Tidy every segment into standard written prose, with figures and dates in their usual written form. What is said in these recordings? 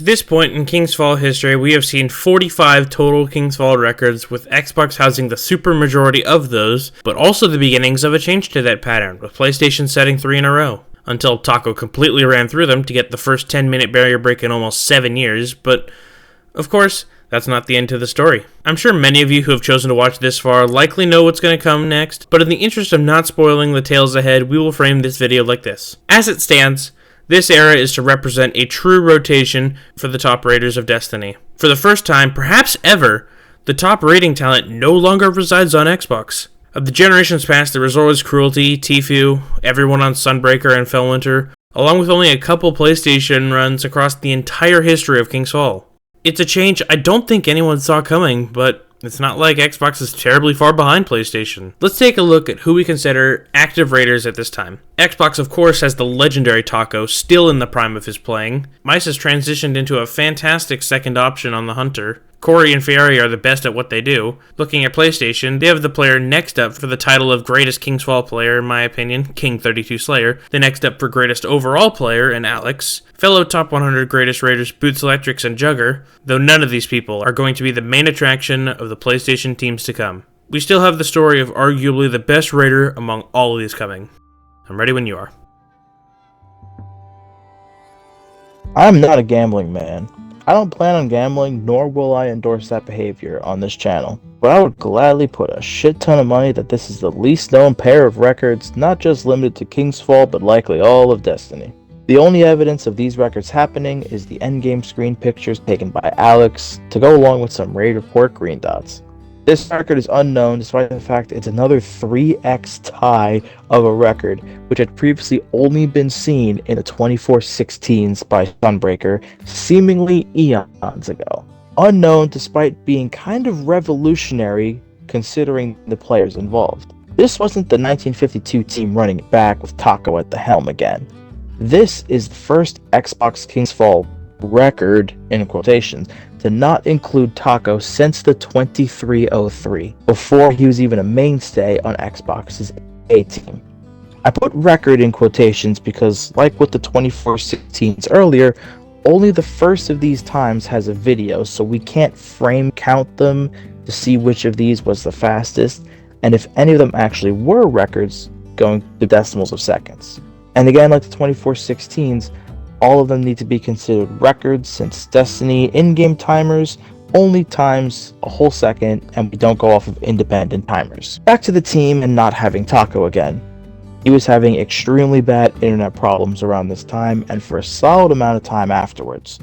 To this point in King's Fall history, we have seen 45 total King's Fall records, with Xbox housing the super majority of those, but also the beginnings of a change to that pattern, with PlayStation setting 3 in a row. Until Tako completely ran through them to get the first 10-minute barrier break in almost 7 years, but of course, that's not the end to the story. I'm sure many of you who have chosen to watch this far likely know what's going to come next, but in the interest of not spoiling the tales ahead, we will frame this video like this. As it stands, this era is to represent a true rotation for the top raters of Destiny. For the first time, perhaps ever, the top rating talent no longer resides on Xbox. Of the generations past, there was always Cruelty, Tfue, everyone on Sunbreaker and Fellwinter, along with only a couple PlayStation runs across the entire history of King's Fall. It's a change I don't think anyone saw coming, but it's not like Xbox is terribly far behind PlayStation. Let's take a look at who we consider active raiders at this time. Xbox, of course, has the legendary Tako, still in the prime of his playing. Mice has transitioned into a fantastic second option on the Hunter. Corey and Fieri are the best at what they do. Looking at PlayStation, they have the player next up for the title of greatest King's Fall player, in my opinion, King32 Slayer. The next up for greatest overall player in Alex. Fellow top 100 greatest raiders Boots Electrics and Jugger, though none of these people are going to be the main attraction of the PlayStation teams to come. We still have the story of arguably the best raider among all of these coming. I'm ready when you are. I'm not a gambling man. I don't plan on gambling, nor will I endorse that behavior on this channel. But I would gladly put a shit ton of money that this is the least known pair of records, not just limited to King's Fall, but likely all of Destiny. The only evidence of these records happening is the endgame screen pictures taken by Alex to go along with some raid report green dots. This record is unknown despite the fact it's another 3x tie of a record which had previously only been seen in the 24-16s by Sunbreaker seemingly eons ago. Unknown despite being kind of revolutionary considering the players involved. This wasn't the 1952 team running it back with Tako at the helm again. This is the first Xbox King's Fall record, in quotations, to not include Tako since the 2303, before he was even a mainstay on Xbox's A team. I put record in quotations because, like with the 24-16s earlier, only the first of these times has a video, so we can't frame count them to see which of these was the fastest, and if any of them actually were records, going to decimals of seconds. And again, like the 24-16s, all of them need to be considered records since Destiny in-game timers only times a whole second and we don't go off of independent timers. Back to the team and not having Tako again. He was having extremely bad internet problems around this time and for a solid amount of time afterwards.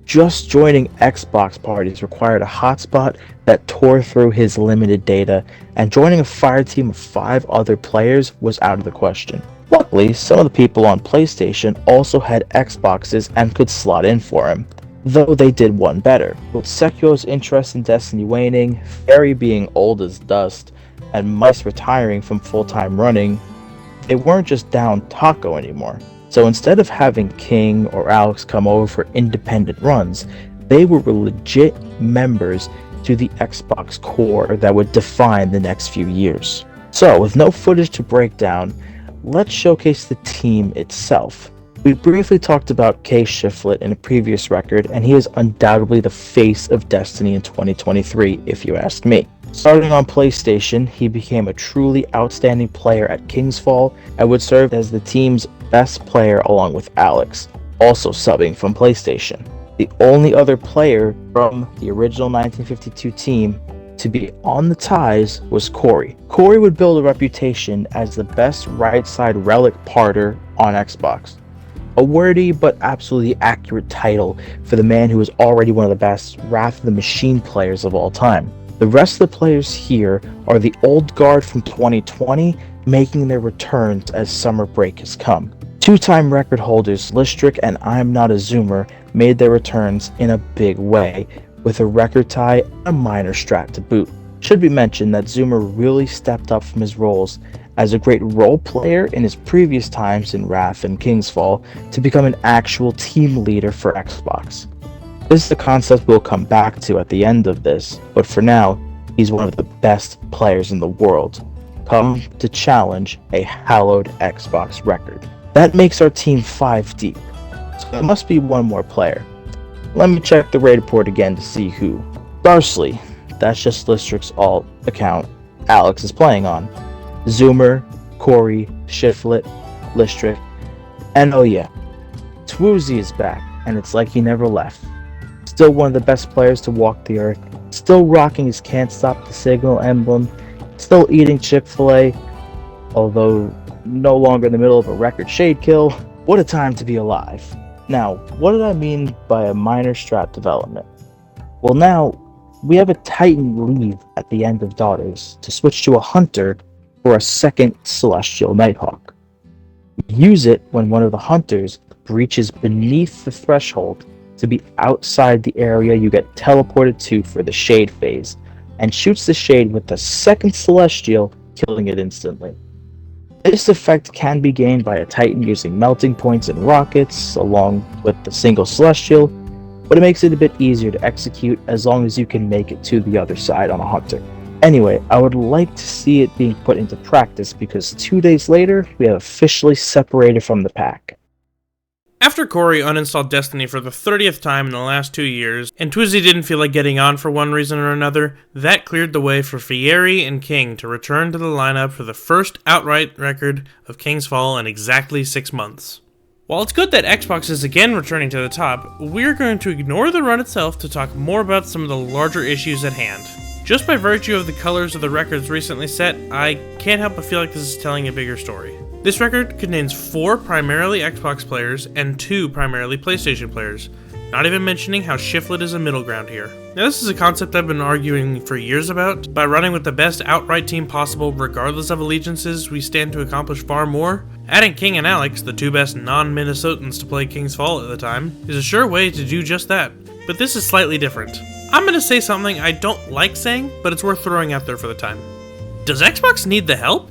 Just joining Xbox parties required a hotspot that tore through his limited data, and joining a fire team of 5 other players was out of the question. Luckily, some of the people on PlayStation also had Xboxes and could slot in for him, though they did one better. With Sekio's interest in Destiny waning, Fairy being old as dust, and Mice retiring from full-time running, they weren't just down Tako anymore. So instead of having King or Alex come over for independent runs, they were legit members to the Xbox core that would define the next few years. So, with no footage to break down, let's showcase the team itself. We briefly talked about Kay Shiflett in a previous record, and he is undoubtedly the face of Destiny in 2023, if you ask me. Starting on PlayStation, he became a truly outstanding player at King's Fall and would serve as the team's best player along with Alex, also subbing from PlayStation. The only other player from the original 1952 team to be on the ties was Corey. Corey would build a reputation as the best right side relic parter on Xbox. A wordy but absolutely accurate title for the man who was already one of the best Wrath of the Machine players of all time. The rest of the players here are the old guard from 2020 making their returns as summer break has come. Two-time record holders Listrick and I'm Not a Zoomer made their returns in a big way, with a record tie and a minor strat to boot. Should be mentioned that Zoomer really stepped up from his roles as a great role player in his previous times in Wrath and King's Fall to become an actual team leader for Xbox. This is a concept we'll come back to at the end of this, but for now, he's one of the best players in the world, come to challenge a hallowed Xbox record. That makes our team 5 deep, so there must be one more player. Let me check the raid report again to see who. Darsley, that's just Listric's alt account Alex is playing on. Zoomer, Corey, Shiflet, Listric, and oh yeah, Twoozy is back, and it's like he never left. Still one of the best players to walk the earth, still rocking his Can't Stop the Signal emblem, still eating Chick-fil-A, although no longer in the middle of a record shade kill. What a time to be alive. Now, what did I mean by a minor strat development? Well, now we have a Titan leave at the end of Daughters to switch to a Hunter for a second Celestial Nighthawk. Use it when one of the Hunters breaches beneath the threshold to be outside the area you get teleported to for the Shade phase, and shoots the Shade with the second Celestial, killing it instantly. This effect can be gained by a Titan using melting points and rockets, along with the single Celestial, but it makes it a bit easier to execute as long as you can make it to the other side on a Hunter. Anyway, I would like to see it being put into practice because 2 days later, we have officially separated from the pack. After Corey uninstalled Destiny for the 30th time in the last 2 years, and Twizzy didn't feel like getting on for one reason or another, that cleared the way for Fieri and King to return to the lineup for the first outright record of King's Fall in exactly 6 months. While it's good that Xbox is again returning to the top, we're going to ignore the run itself to talk more about some of the larger issues at hand. Just by virtue of the colors of the records recently set, I can't help but feel like this is telling a bigger story. This record contains 4 primarily Xbox players and 2 primarily PlayStation players, not even mentioning how Shiflet is a middle ground here. Now this is a concept I've been arguing for years about. By running with the best outright team possible regardless of allegiances, we stand to accomplish far more. Adding King and Alex, the 2 best non-Minnesotans to play King's Fall at the time, is a sure way to do just that. But this is slightly different. I'm going to say something I don't like saying, but it's worth throwing out there for the time. Does Xbox need the help?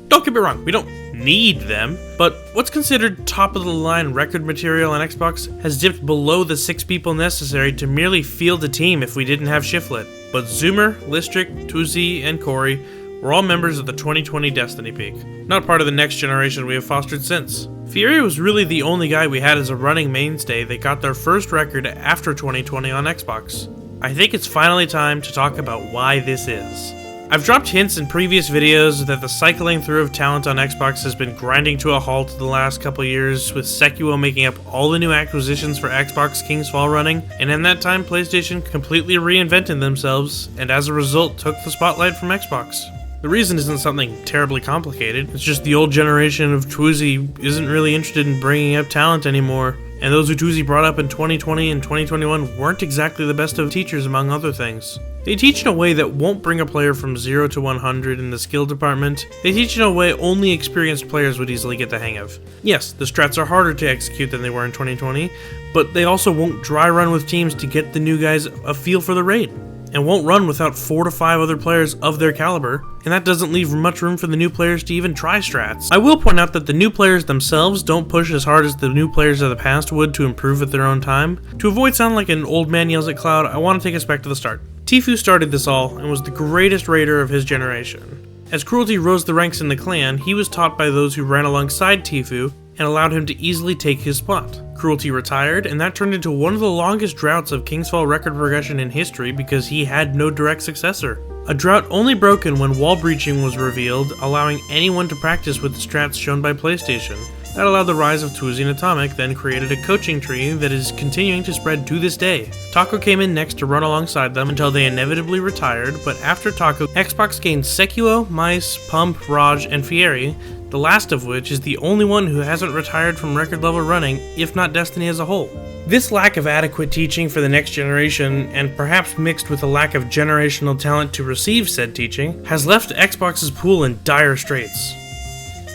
Don't get me wrong, we don't need them, but what's considered top-of-the-line record material on Xbox has dipped below the 6 people necessary to merely field a team if we didn't have Shiflet. But Zoomer, Listric, Twoozy, and Corey were all members of the 2020 Destiny peak, not part of the next generation we have fostered since. Fieri was really the only guy we had as a running mainstay that got their first record after 2020 on Xbox. I think it's finally time to talk about why this is. I've dropped hints in previous videos that the cycling through of talent on Xbox has been grinding to a halt the last couple years, with Sequo making up all the new acquisitions for Xbox King's Fall running, and in that time PlayStation completely reinvented themselves, and as a result took the spotlight from Xbox. The reason isn't something terribly complicated, it's just the old generation of Twoozy isn't really interested in bringing up talent anymore, and those who Twoozy brought up in 2020 and 2021 weren't exactly the best of teachers among other things. They teach in a way that won't bring a player from 0 to 100 in the skill department. They teach in a way only experienced players would easily get the hang of. Yes, the strats are harder to execute than they were in 2020, but they also won't dry run with teams to get the new guys a feel for the raid, and won't run without 4 to 5 other players of their caliber, and that doesn't leave much room for the new players to even try strats. I will point out that the new players themselves don't push as hard as the new players of the past would to improve at their own time. To avoid sounding like an old man yells at Cloud, I want to take us back to the start. Tfue started this all, and was the greatest raider of his generation. As Cruelty rose the ranks in the clan, he was taught by those who ran alongside Tfue, and allowed him to easily take his spot. Cruelty retired, and that turned into one of the longest droughts of King's Fall record progression in history because he had no direct successor. A drought only broken when wall breaching was revealed, allowing anyone to practice with the strats shown by PlayStation. That allowed the rise of Twoozy and Atomic, then created a coaching tree that is continuing to spread to this day. Tako came in next to run alongside them until they inevitably retired, but after Tako, Xbox gained Sequo, Mice, Pump, Raj, and Fieri, the last of which is the only one who hasn't retired from record level running, if not Destiny as a whole. This lack of adequate teaching for the next generation, and perhaps mixed with a lack of generational talent to receive said teaching, has left Xbox's pool in dire straits.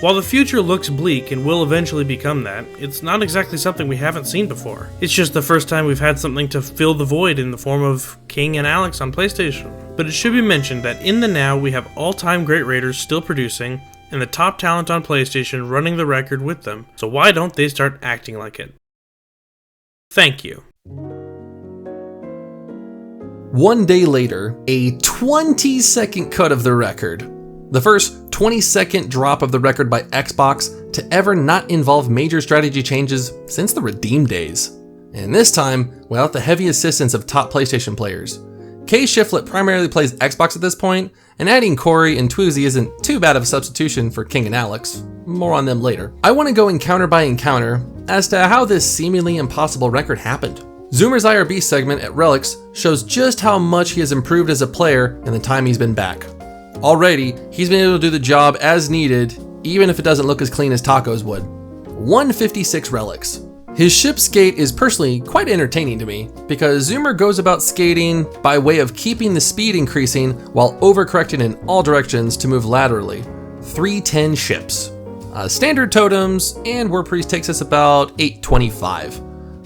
While the future looks bleak and will eventually become that, it's not exactly something we haven't seen before. It's just the first time we've had something to fill the void in the form of King and Alex on PlayStation. But it should be mentioned that in the now we have all-time great raiders still producing, and the top talent on PlayStation running the record with them, so why don't they start acting like it? Thank you. One day later, a 20-second cut of the record. The first 20-second drop of the record by Xbox to ever not involve major strategy changes since the Redeem days. and this time without the heavy assistance of top PlayStation players. Kay Shiflett primarily plays Xbox at this point, and adding Corey and Twoozy isn't too bad of a substitution for King and Alex. More on them later. I want to go encounter by encounter as to how this seemingly impossible record happened. Zoomer's IRB segment at Relics shows just how much he has improved as a player in the time he's been back. Already, he's been able to do the job as needed, even if it doesn't look as clean as Tako's would. 156 Relics. His ship skate is personally quite entertaining to me, because Zoomer goes about skating by way of keeping the speed increasing while overcorrecting in all directions to move laterally. 310 ships. Standard totems, and War Priest takes us about 825.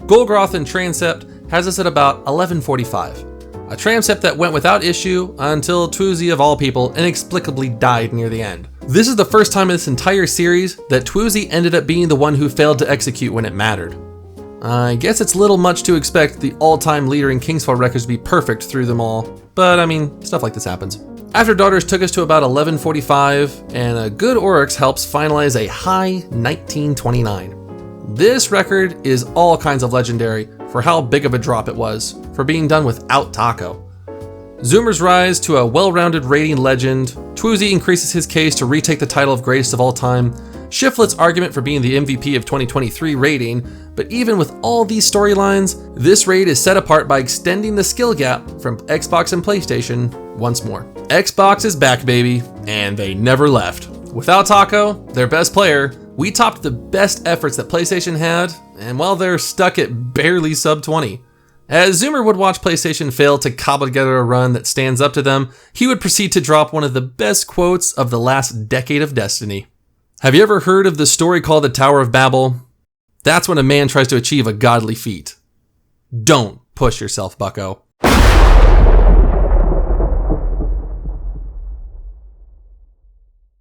Golgroth and Transept has us at about 1145. A Transept that went without issue until Twoozy of all people inexplicably died near the end. This is the first time in this entire series that Twoozy ended up being the one who failed to execute when it mattered. I guess it's little much to expect the all-time leader in Kingsfall records to be perfect through them all, but I mean, stuff like this happens. After Daughters took us to about 1145, and a good Oryx helps finalize a high 1929. This record is all kinds of legendary for how big of a drop it was, for being done without Tako. Zoomer's rise to a well-rounded rating legend, Twoozy increases his case to retake the title of greatest of all time, Shiflett's argument for being the MVP of 2023 rating, but even with all these storylines, this raid is set apart by extending the skill gap from Xbox and PlayStation once more. Xbox is back, baby, and they never left. Without Tako, their best player, we topped the best efforts that PlayStation had, and while they're stuck at barely sub 20. As Zoomer would watch PlayStation fail to cobble together a run that stands up to them, he would proceed to drop one of the best quotes of the last decade of Destiny. Have you ever heard of the story called the Tower of Babel? That's when a man tries to achieve a godly feat. Don't push yourself, bucko.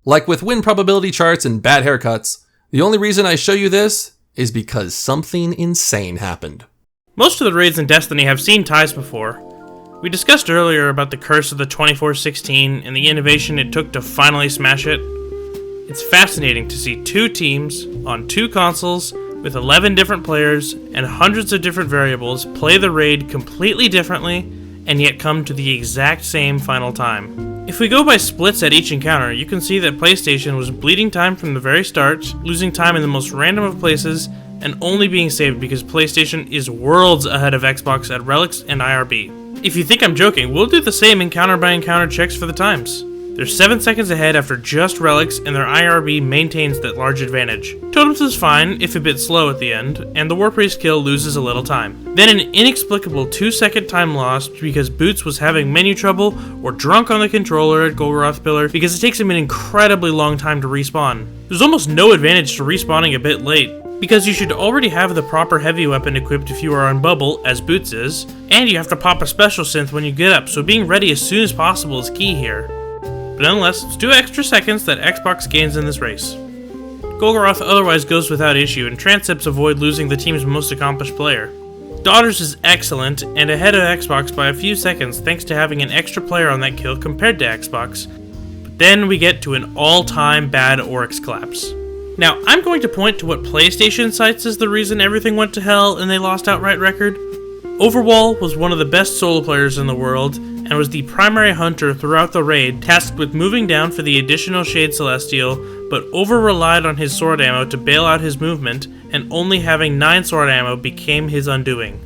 Like with win probability charts and bad haircuts, the only reason I show you this is because something insane happened. Most of the raids in Destiny have seen ties before. We discussed earlier about the curse of the 2416 and the innovation it took to finally smash it. It's fascinating to see two teams on two consoles with 11 different players and hundreds of different variables play the raid completely differently and yet come to the exact same final time. If we go by splits at each encounter, you can see that PlayStation was bleeding time from the very start, losing time in the most random of places, and only being saved because PlayStation is worlds ahead of Xbox at Relics and IRB. If you think I'm joking, we'll do the same encounter by encounter checks for the times. They're 7 seconds ahead after just Relics, and their IRB maintains that large advantage. Totems is fine, if a bit slow at the end, and the War Priest kill loses a little time. Then an inexplicable 2-second time loss because Boots was having menu trouble, or drunk on the controller at Golgoroth Pillar because it takes him an incredibly long time to respawn. There's almost no advantage to respawning a bit late, because you should already have the proper heavy weapon equipped if you are on Bubble, as Boots is, and you have to pop a special synth when you get up, so being ready as soon as possible is key here. But nonetheless, it's 2 extra seconds that Xbox gains in this race. Golgoroth otherwise goes without issue, and Transepts avoid losing the team's most accomplished player. Daughters is excellent, and ahead of Xbox by a few seconds thanks to having an extra player on that kill compared to Xbox. But then we get to an all-time bad Oryx collapse. Now, I'm going to point to what PlayStation cites as the reason everything went to hell and they lost outright record. Overwall was one of the best solo players in the world, and was the primary hunter throughout the raid, tasked with moving down for the additional Shade Celestial, but over-relied on his sword ammo to bail out his movement, and only having 9 sword ammo became his undoing.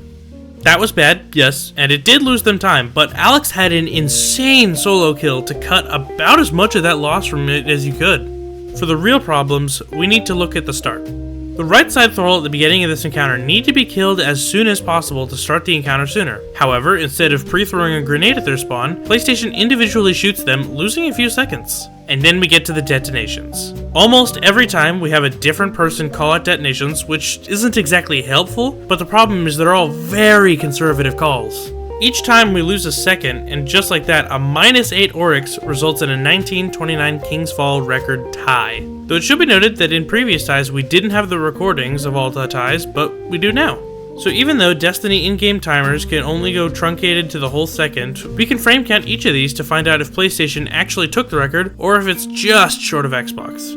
That was bad, yes, and it did lose them time, but Alex had an insane solo kill to cut about as much of that loss from it as you could. For the real problems, we need to look at the start. The right side thrall at the beginning of this encounter need to be killed as soon as possible to start the encounter sooner. However, instead of pre-throwing a grenade at their spawn, PlayStation individually shoots them, losing a few seconds. And then we get to the detonations. Almost every time we have a different person call out detonations, which isn't exactly helpful, but the problem is they're all very conservative calls. Each time we lose a second, and just like that, a -8 Oryx results in a 1929 King's Fall record tie. Though it should be noted that in previous ties we didn't have the recordings of all the ties, but we do now. So even though Destiny in-game timers can only go truncated to the whole second, we can frame count each of these to find out if PlayStation actually took the record, or if it's just short of Xbox.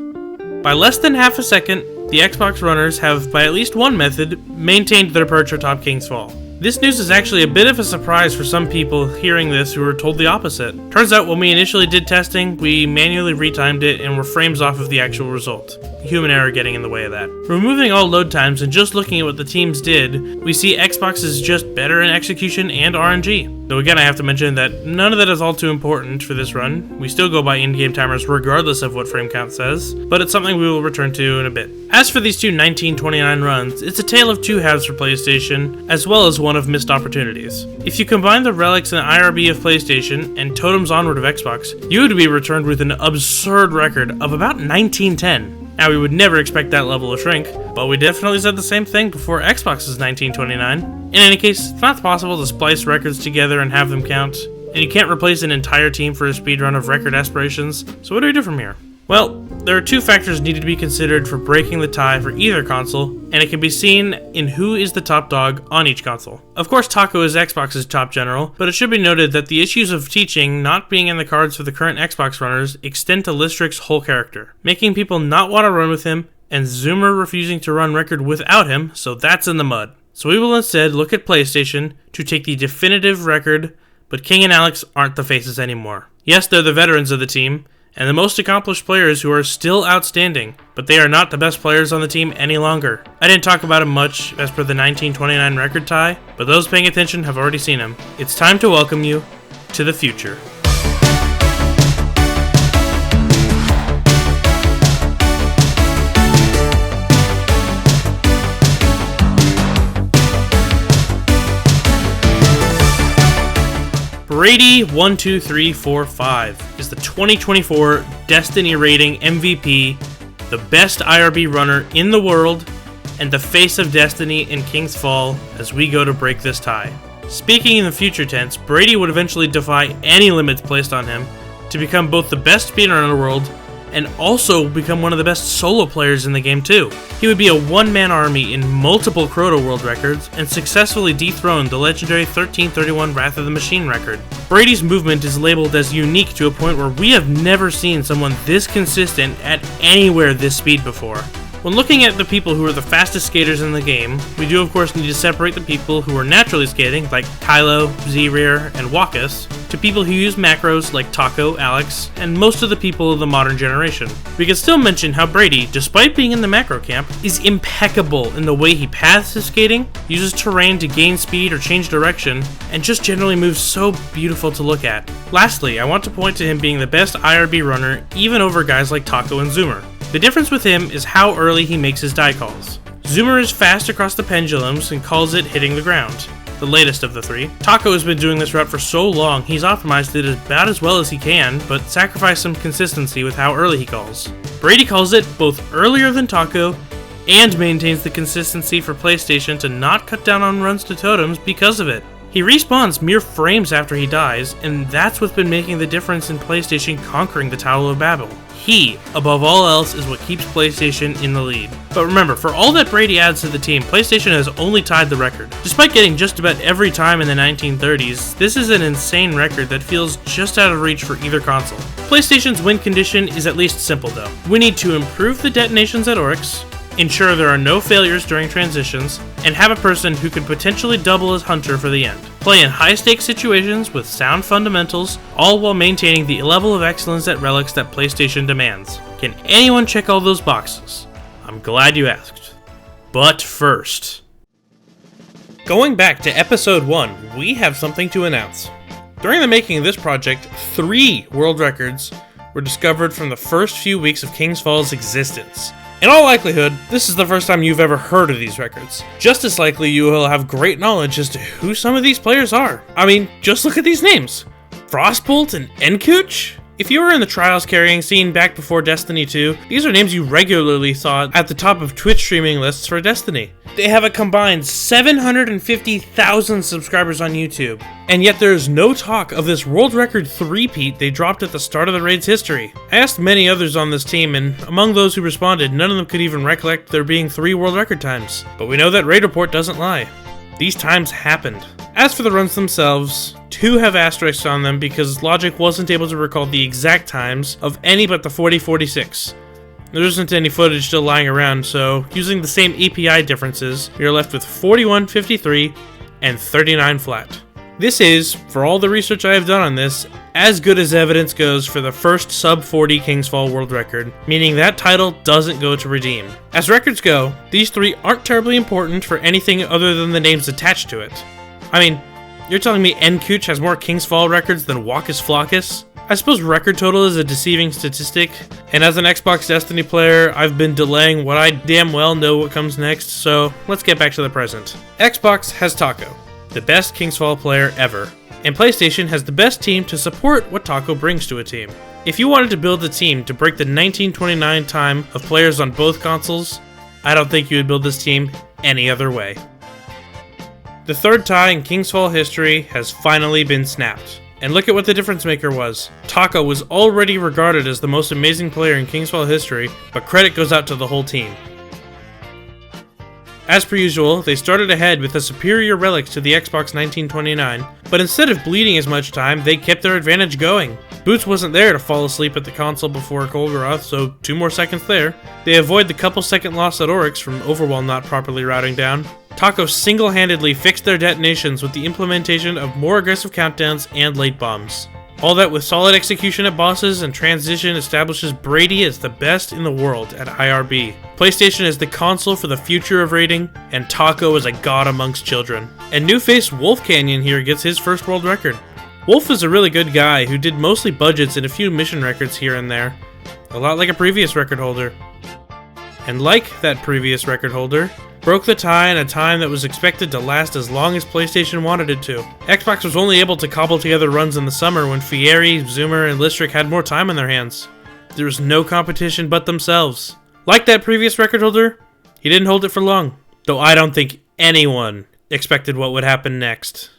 By less than half a second, the Xbox runners have, by at least one method, maintained their perch atop King's Fall. This news is actually a bit of a surprise for some people hearing this who were told the opposite. Turns out when we initially did testing, we manually retimed it and were frames off of the actual result. Human error getting in the way of that. Removing all load times and just looking at what the teams did, we see Xbox is just better in execution and RNG. Though again, I have to mention that none of that is all too important for this run. We still go by in-game timers regardless of what frame count says, but it's something we will return to in a bit. As for these two 1929 runs, it's a tale of two halves for PlayStation, as well as one of missed opportunities. If you combine the relics and IRB of PlayStation and totems onward of Xbox, you would be returned with an absurd record of about 1910. Now, we would never expect that level of shrink, but we definitely said the same thing before Xbox's 1929. In any case, it's not possible to splice records together and have them count, and you can't replace an entire team for a speedrun of record aspirations, so what do we do from here? Well, there are two factors needed to be considered for breaking the tie for either console, and it can be seen in who is the top dog on each console. Of course, Tako is Xbox's top general, but it should be noted that the issues of teaching not being in the cards for the current Xbox runners extend to Listric's whole character, making people not want to run with him, and Zoomer refusing to run record without him, so that's in the mud. So we will instead look at PlayStation to take the definitive record, but King and Alex aren't the faces anymore. Yes, they're the veterans of the team, and the most accomplished players who are still outstanding, but they are not the best players on the team any longer. I didn't talk about him much as per the 1929 record tie, but those paying attention have already seen him. It's time to welcome you to the future. Brady12345 is the 2024 Destiny rating MVP, the best IRB runner in the world, and the face of Destiny in King's Fall as we go to break this tie. Speaking in the future tense, Brady would eventually defy any limits placed on him to become both the best speedrunner in the world and also become one of the best solo players in the game too. He would be a one-man army in multiple Crota world records and successfully dethrone the legendary 1331 Wrath of the Machine record. Brady's movement is labeled as unique to a point where we have never seen someone this consistent at anywhere this speed before. When looking at the people who are the fastest skaters in the game, we do of course need to separate the people who are naturally skating, like Kylo, Z-Rear, and Wakus, to people who use macros like Tako, Alex, and most of the people of the modern generation. We can still mention how Brady, despite being in the macro camp, is impeccable in the way he paths his skating, uses terrain to gain speed or change direction, and just generally moves so beautiful to look at. Lastly, I want to point to him being the best IRB runner even over guys like Tako and Zoomer. The difference with him is how early he makes his die calls. Zoomer is fast across the pendulums and calls it hitting the ground, the latest of the three. Tako has been doing this route for so long, he's optimized it about as well as he can, but sacrificed some consistency with how early he calls. Brady calls it both earlier than Tako, and maintains the consistency for PlayStation to not cut down on runs to totems because of it. He respawns mere frames after he dies, and that's what's been making the difference in PlayStation conquering the Tower of Babel. He, above all else, is what keeps PlayStation in the lead. But remember, for all that Brady adds to the team, PlayStation has only tied the record. Despite getting just about every time in the 1930s, this is an insane record that feels just out of reach for either console. PlayStation's win condition is at least simple though. We need to improve the detonations at Oryx, ensure there are no failures during transitions, and have a person who could potentially double as Hunter for the end. Play in high-stakes situations with sound fundamentals, all while maintaining the level of excellence at relics that PlayStation demands. Can anyone check all those boxes? I'm glad you asked. But first, going back to episode 1, we have something to announce. During the making of this project, 3 world records were discovered from the first few weeks of King's Fall's existence. In all likelihood, this is the first time you've ever heard of these records. Just as likely you will have great knowledge as to who some of these players are. I mean, just look at these names. Frostbolt and Enkooch? If you were in the Trials carrying scene back before Destiny 2, these are names you regularly saw at the top of Twitch streaming lists for Destiny. They have a combined 750,000 subscribers on YouTube, and yet there is no talk of this world record three-peat they dropped at the start of the raid's history. I asked many others on this team, and among those who responded, none of them could even recollect there being 3 world record times. But we know that Raid Report doesn't lie. These times happened. As for the runs themselves, 2 have asterisks on them because Logic wasn't able to recall the exact times of any but the 4046. There isn't any footage still lying around, so using the same API differences, we are left with 41, 53, and 39 flat. This is, for all the research I have done on this, as good as evidence goes for the first sub-40 King's Fall world record, meaning that title doesn't go to Redeem. As records go, these three aren't terribly important for anything other than the names attached to it. I mean, you're telling me N-Cooch has more King's Fall records than Wackus Flockus? I suppose record total is a deceiving statistic, and as an Xbox Destiny player, I've been delaying what I damn well know what comes next, so let's get back to the present. Xbox has Tako, the best King's Fall player ever, and PlayStation has the best team to support what Tako brings to a team. If you wanted to build a team to break the 1929 time of players on both consoles, I don't think you would build this team any other way. The third tie in King's Fall history has finally been snapped. And look at what the difference maker was. Tako was already regarded as the most amazing player in King's Fall history, but credit goes out to the whole team. As per usual, they started ahead with a superior relic to the Xbox 1929, but instead of bleeding as much time, they kept their advantage going. Boots wasn't there to fall asleep at the console before Kolgoroth, so 2 more seconds there. They avoid the couple second loss at Oryx from Overwhelm not properly routing down. Tako single-handedly fixed their detonations with the implementation of more aggressive countdowns and late bombs. All that with solid execution at bosses, and transition establishes Brady as the best in the world at IRB. PlayStation is the console for the future of raiding, and Tako is a god amongst children. And new face Wolf Canyon here gets his first world record. Wolf is a really good guy who did mostly budgets and a few mission records here and there. A lot like a previous record holder. And like that previous record holder, broke the tie in a time that was expected to last as long as PlayStation wanted it to. Xbox was only able to cobble together runs in the summer when Fieri, Zoomer, and Listrick had more time on their hands. There was no competition but themselves. Like that previous record holder, he didn't hold it for long, though I don't think anyone expected what would happen next.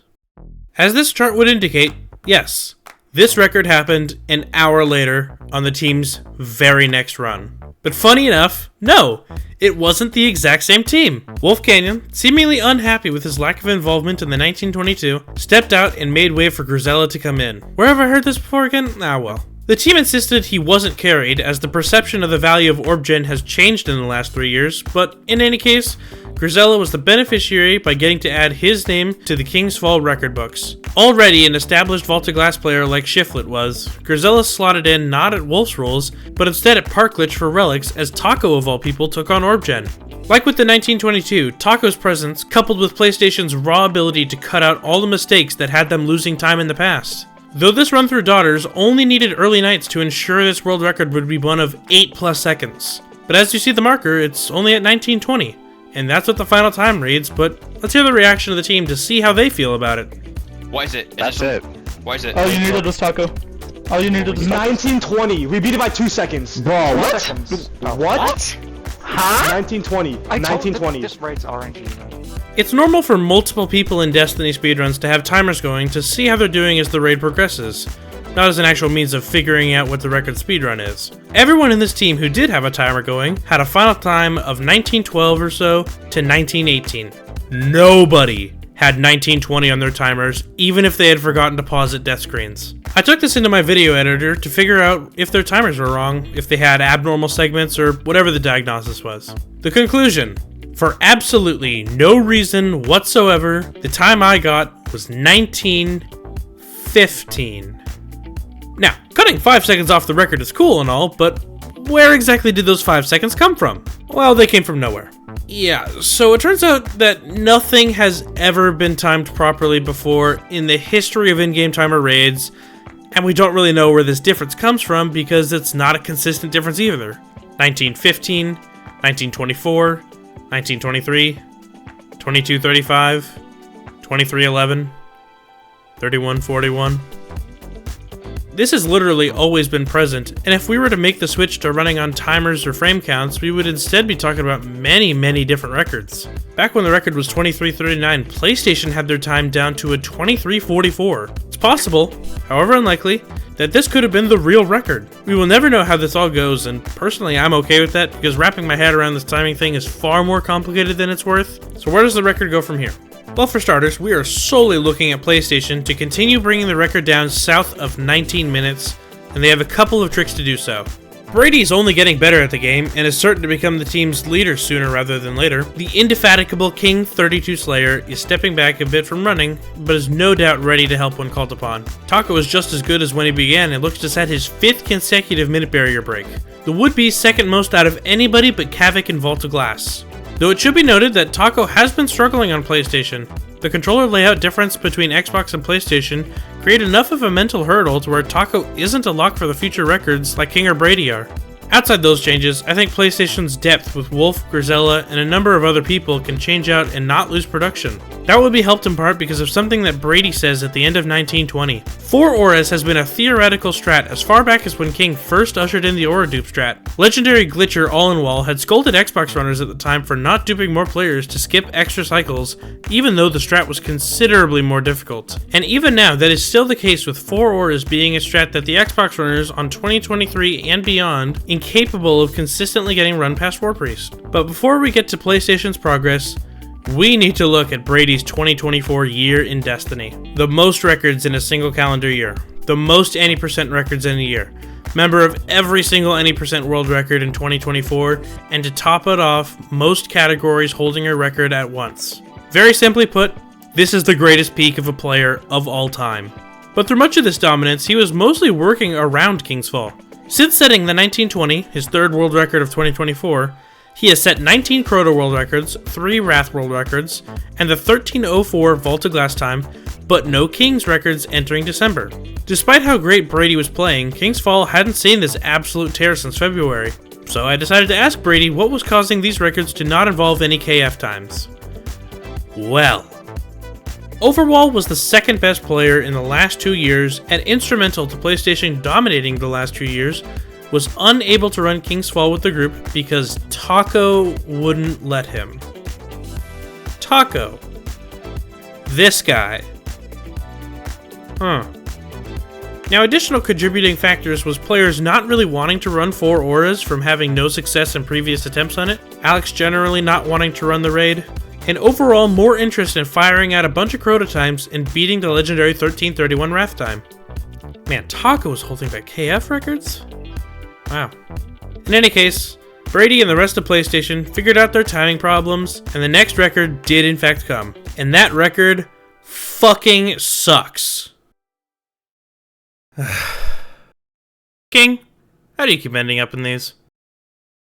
As this chart would indicate, yes, this record happened an hour later on the team's very next run. But funny enough, no, it wasn't the exact same team. Wolf Canyon, seemingly unhappy with his lack of involvement in the 1922, stepped out and made way for Grisella to come in. Where have I heard this before again? Ah well. The team insisted he wasn't carried, as the perception of the value of Orb Gen has changed in the last 3 years, but in any case, Grisella was the beneficiary by getting to add his name to the King's Fall record books. Already an established Vault of Glass player like Shiflet was, Grisella slotted in not at Wolf's roles, but instead at Parklich for relics, as Tako of all people took on Orb Gen. Like with the 1922, Tako's presence, coupled with PlayStation's raw ability to cut out all the mistakes that had them losing time in the past. Though this run through Daughters only needed early nights to ensure this world record would be one of 8+ seconds. But as you see the marker, it's only at 1920, and that's what the final time reads, but let's hear the reaction of the team to see how they feel about it. Why is it? That's it. Why is it? All you needed was Tako. All you needed was Tako. 1920. We beat it by 2 seconds. Bro, what? What? Huh? 1920. 1920. This rate's RNG, man. It's normal for multiple people in Destiny speedruns to have timers going to see how they're doing as the raid progresses, not as an actual means of figuring out what the record speedrun is. Everyone in this team who did have a timer going had a final time of 1912 or so to 1918. Nobody had 1920 on their timers, even if they had forgotten to pause at death screens. I took this into my video editor to figure out if their timers were wrong, if they had abnormal segments, or whatever the diagnosis was. The conclusion: for absolutely no reason whatsoever, the time I got was 1915. Now, cutting 5 seconds off the record is cool and all, but where exactly did those 5 seconds come from? Well, they came from nowhere. Yeah, so it turns out that nothing has ever been timed properly before in the history of in-game timer raids, and we don't really know where this difference comes from because it's not a consistent difference either. 1915, 1924, 1923, 2235, 2311, 3141. This has literally always been present, and if we were to make the switch to running on timers or frame counts, we would instead be talking about many different records. Back when the record was 2339, PlayStation had their time down to a 2344. It's possible, however unlikely, that this could have been the real record. We will never know how this all goes, and personally I'm okay with that because wrapping my head around this timing thing is far more complicated than it's worth. So where does the record go from here? Well, for starters, we are solely looking at PlayStation to continue bringing the record down south of 19 minutes, and they have a couple of tricks to do so. Brady's only getting better at the game and is certain to become the team's leader sooner rather than later. The indefatigable King 32 Slayer is stepping back a bit from running, but is no doubt ready to help when called upon. Tako is just as good as when he began and looks to set his 5th consecutive minute barrier break. The would-be second most out of anybody but Kavik and Vault of Glass. Though it should be noted that Tako has been struggling on PlayStation. The controller layout difference between Xbox and PlayStation create enough of a mental hurdle to where Tako isn't a lock for the future records like King or Brady are. Outside those changes, I think PlayStation's depth with Wolf, Grisella, and a number of other people can change out and not lose production. That would be helped in part because of something that Brady says at the end of 1920. 4 auras has been a theoretical strat as far back as when King first ushered in the aura dupe strat. Legendary glitcher All-in-Wall had scolded Xbox runners at the time for not duping more players to skip extra cycles, even though the strat was considerably more difficult. And even now, that is still the case with 4 auras being a strat that the Xbox runners on 2023 and beyond incapable of consistently getting run past War Priest. But before we get to PlayStation's progress, we need to look at Brady's 2024 year in Destiny. The most records in a single calendar year. The most any percent records in a year. Member of every single any percent world record in 2024, and to top it off, most categories holding a record at once. Very simply put, this is the greatest peak of a player of all time. But through much of this dominance, he was mostly working around King's Fall. Since setting the 1920, his 3rd world record of 2024, he has set 19 Crota world records, 3 Wrath world records, and the 1304 Vault of Glass time, but no King's records entering December. Despite how great Brady was playing, King's Fall hadn't seen this absolute tear since February, so I decided to ask Brady what was causing these records to not involve any KF times. Well, Overwall was the 2nd best player in the last 2 years and instrumental to PlayStation dominating the last 2 years, was unable to run King's Fall with the group because Tako wouldn't let him. Tako. This guy. Now, additional contributing factors was players not really wanting to run 4 auras from having no success in previous attempts on it, Alex generally not wanting to run the raid, and overall more interest in firing out a bunch of Crota times and beating the legendary 1331 Wrath time. Man, Tako was holding back KF records? Wow. In any case, Brady and the rest of PlayStation figured out their timing problems, and the next record did in fact come. And that record fucking sucks. King, how do you keep ending up in these?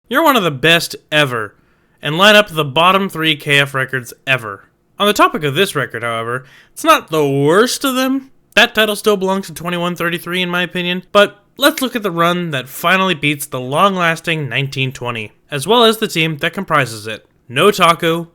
You're one of the best ever, and line up the bottom 3 KF records ever. On the topic of this record, however, it's not the worst of them. That title still belongs to 2133 in my opinion, but let's look at the run that finally beats the long-lasting 1920, as well as the team that comprises it. No Tako,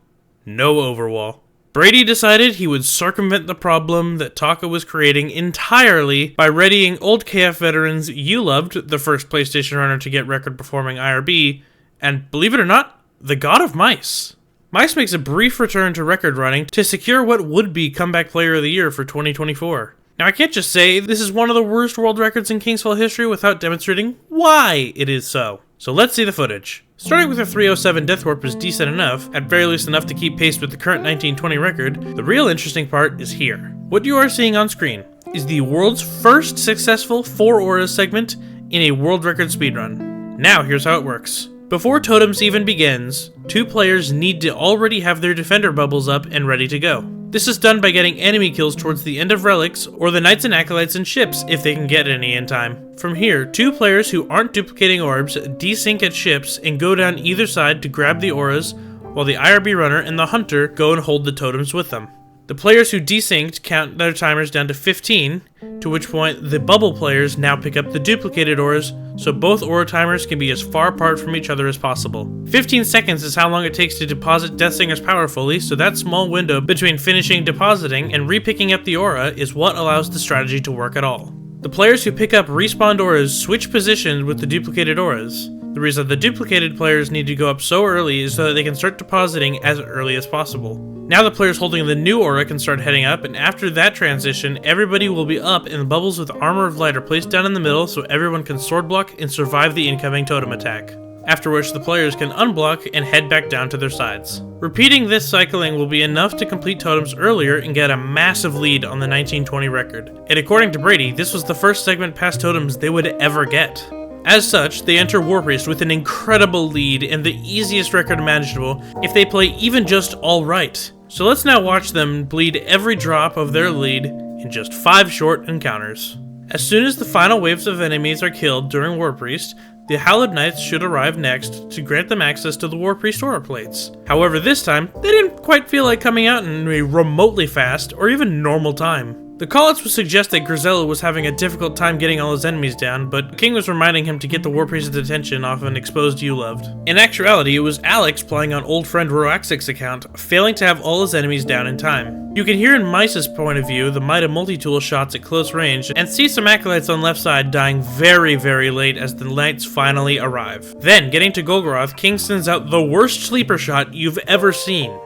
no Overwall. Brady decided he would circumvent the problem that Tako was creating entirely by readying old KF veterans you loved, the first PlayStation runner to get record-performing IRB, and believe it or not, the god of Mice. Mice makes a brief return to record running to secure what would be Comeback Player of the Year for 2024. Now, I can't just say this is one of the worst world records in King's Fall history without demonstrating why it is so. So let's see the footage. Starting with a 307 Death Warp is decent enough, at very least enough to keep pace with the current 1920 record, the real interesting part is here. What you are seeing on screen is the world's first successful 4 auras segment in a world record speedrun. Now here's how it works. Before Totems even begins, 2 players need to already have their defender bubbles up and ready to go. This is done by getting enemy kills towards the end of relics, or the knights and acolytes and ships if they can get any in time. From here, 2 players who aren't duplicating orbs desync at ships and go down either side to grab the auras, while the IRB runner and the hunter go and hold the totems with them. The players who desynced count their timers down to 15, to which point the bubble players now pick up the duplicated auras, so both aura timers can be as far apart from each other as possible. 15 seconds is how long it takes to deposit Deathsinger's power fully, so that small window between finishing depositing and repicking up the aura is what allows the strategy to work at all. The players who pick up respawned auras switch positions with the duplicated auras. The reason the duplicated players need to go up so early is so that they can start depositing as early as possible. Now the players holding the new aura can start heading up, and after that transition, everybody will be up and the bubbles with Armor of Light are placed down in the middle so everyone can sword block and survive the incoming totem attack. After which the players can unblock and head back down to their sides. Repeating this cycling will be enough to complete totems earlier and get a massive lead on the 1920 record. And according to Brady, this was the first segment past totems they would ever get. As such, they enter War Priest with an incredible lead and the easiest record imaginable if they play even just alright. So let's now watch them bleed every drop of their lead in just 5 short encounters. As soon as the final waves of enemies are killed during War Priest, the Hallowed Knights should arrive next to grant them access to the War Priest aura plates. However, this time, they didn't quite feel like coming out in a remotely fast or even normal time. The callouts would suggest that Grisella was having a difficult time getting all his enemies down, but King was reminding him to get the War Priest's attention off an exposed You-Loved. In actuality, it was Alex playing on old friend Roaxic's account, failing to have all his enemies down in time. You can hear in Mice's point of view the Mida multi-tool shots at close range, and see some acolytes on left side dying very late as the knights finally arrive. Then, getting to Golgoroth, King sends out the worst sleeper shot you've ever seen.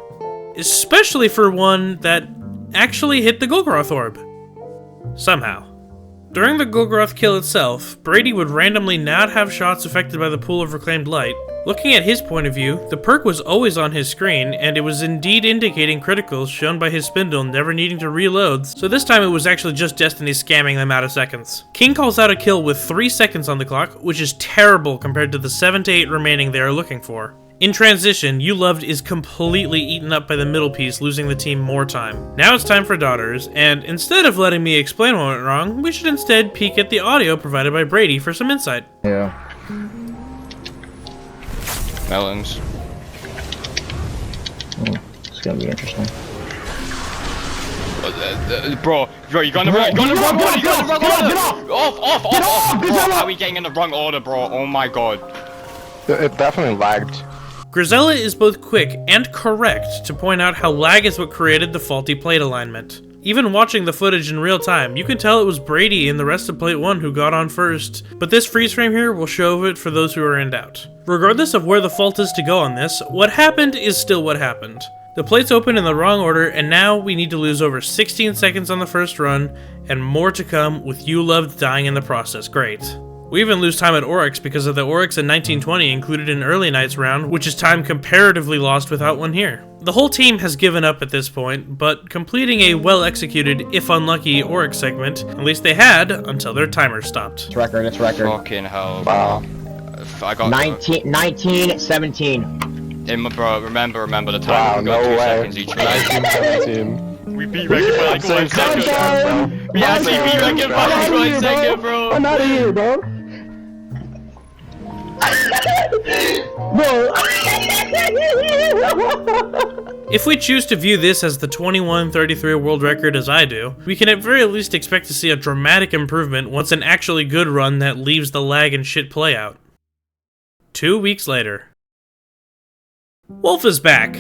Especially for one that actually hit the Golgoroth orb. Somehow. During the Golgoroth kill itself, Brady would randomly not have shots affected by the pool of reclaimed light. Looking at his point of view, the perk was always on his screen, and it was indeed indicating criticals shown by his spindle never needing to reload, so this time it was actually just Destiny scamming them out of seconds. King calls out a kill with 3 seconds on the clock, which is terrible compared to the 7 to 8 remaining they are looking for. In transition, You-Loved is completely eaten up by the middle piece, losing the team more time. Now it's time for Daughters, and instead of letting me explain what went wrong, we should instead peek at the audio provided by Brady for some insight. Yeah. Melons. It's gonna be interesting. Bro, you got in the wrong order! Off! Bro, how are we getting in the wrong order, bro? Oh my god. It definitely lagged. Grisella is both quick and correct to point out how lag is what created the faulty plate alignment. Even watching the footage in real time, you can tell it was Brady and the rest of Plate 1 who got on first, but this freeze frame here will show it for those who are in doubt. Regardless of where the fault is to go on this, what happened is still what happened. The plates open in the wrong order, and now we need to lose over 16 seconds on the first run, and more to come with You-Loved dying in the process. Great. We even lose time at Oryx because of the Oryx in 1920 included in early night's round, which is time comparatively lost without one here. The whole team has given up at this point, but completing a well-executed, if unlucky, Oryx segment, at least they had, until their timer stopped. It's record. Fucking hell. Wow. I got 1917. Bro, remember the time. Wow, We got no 2 way. seconds each. 1917. We beat record by like 1 second. We actually beat record by like 1 second, bro. I'm out of here, dog. If we choose to view this as the 21:33 world record as I do, we can at very least expect to see a dramatic improvement once an actually good run that leaves the lag and shit play out. 2 weeks later. Wolf is back!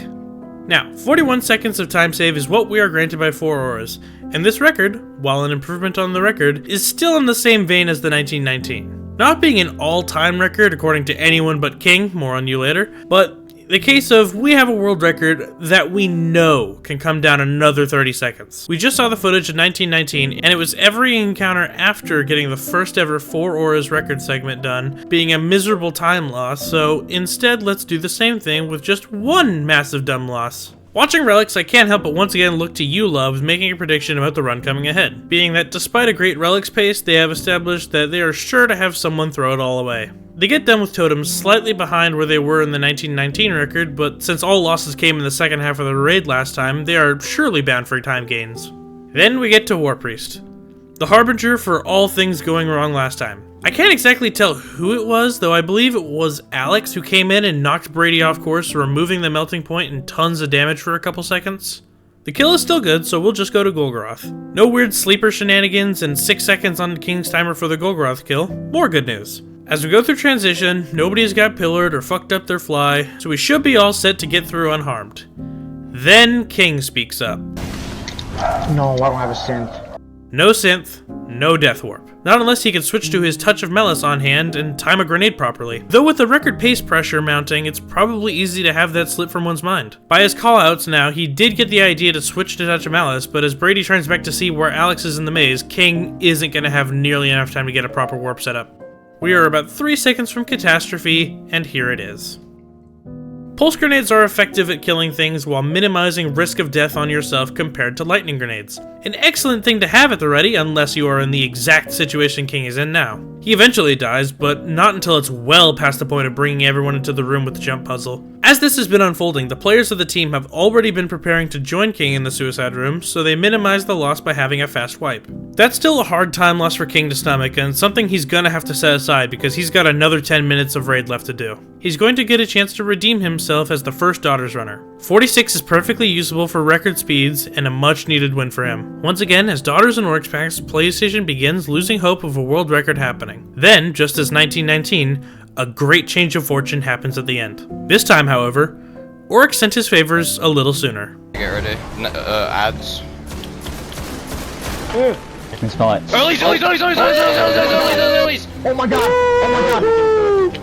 Now, 41 seconds of time save is what we are granted by 4 auras, and this record, while an improvement on the record, is still in the same vein as the 1919. Not being an all-time record according to anyone but King, more on you later, but the case of we have a world record that we know can come down another 30 seconds. We just saw the footage of 1919, and it was every encounter after getting the first ever 4 auras record segment done being a miserable time loss, so instead let's do the same thing with just one massive dumb loss. Watching Relics, I can't help but once again look to You-Loved making a prediction about the run coming ahead, being that despite a great Relics pace, they have established that they are sure to have someone throw it all away. They get done with totems slightly behind where they were in the 1919 record, but since all losses came in the second half of the raid last time, they are surely bound for time gains. Then we get to War Priest, the harbinger for all things going wrong last time. I can't exactly tell who it was, though I believe it was Alex who came in and knocked Brady off course, removing the melting point and tons of damage for a couple seconds. The kill is still good, so we'll just go to Golgoroth. No weird sleeper shenanigans and 6 seconds on King's timer for the Golgoroth kill. More good news. As we go through transition, nobody's got pillared or fucked up their fly, so we should be all set to get through unharmed. Then King speaks up. No, I don't have a synth. No synth, no death warp. Not unless he can switch to his Touch of Malice on hand and time a grenade properly. Though with the record pace pressure mounting, it's probably easy to have that slip from one's mind. By his callouts now, he did get the idea to switch to Touch of Malice, but as Brady turns back to see where Alex is in the maze, King isn't going to have nearly enough time to get a proper warp set up. We are about 3 seconds from catastrophe, and here it is. Pulse grenades are effective at killing things while minimizing risk of death on yourself compared to lightning grenades. An excellent thing to have at the ready unless you are in the exact situation King is in now. He eventually dies, but not until it's well past the point of bringing everyone into the room with the jump puzzle. As this has been unfolding, the players of the team have already been preparing to join King in the suicide room, so they minimize the loss by having a fast wipe. That's still a hard time loss for King to stomach, and something he's gonna have to set aside because he's got another 10 minutes of raid left to do. He's going to get a chance to redeem himself as the first Daughters runner. 46 is perfectly usable for record speeds and a much needed win for him. Once again, as Daughters and Orcs packs, PlayStation begins losing hope of a world record happening. Then, just as 1919, a great change of fortune happens at the end. This time, however, Orc sent his favors a little sooner. Get ready. Ads. It's not. Earlys! Oh my god! Oh my god!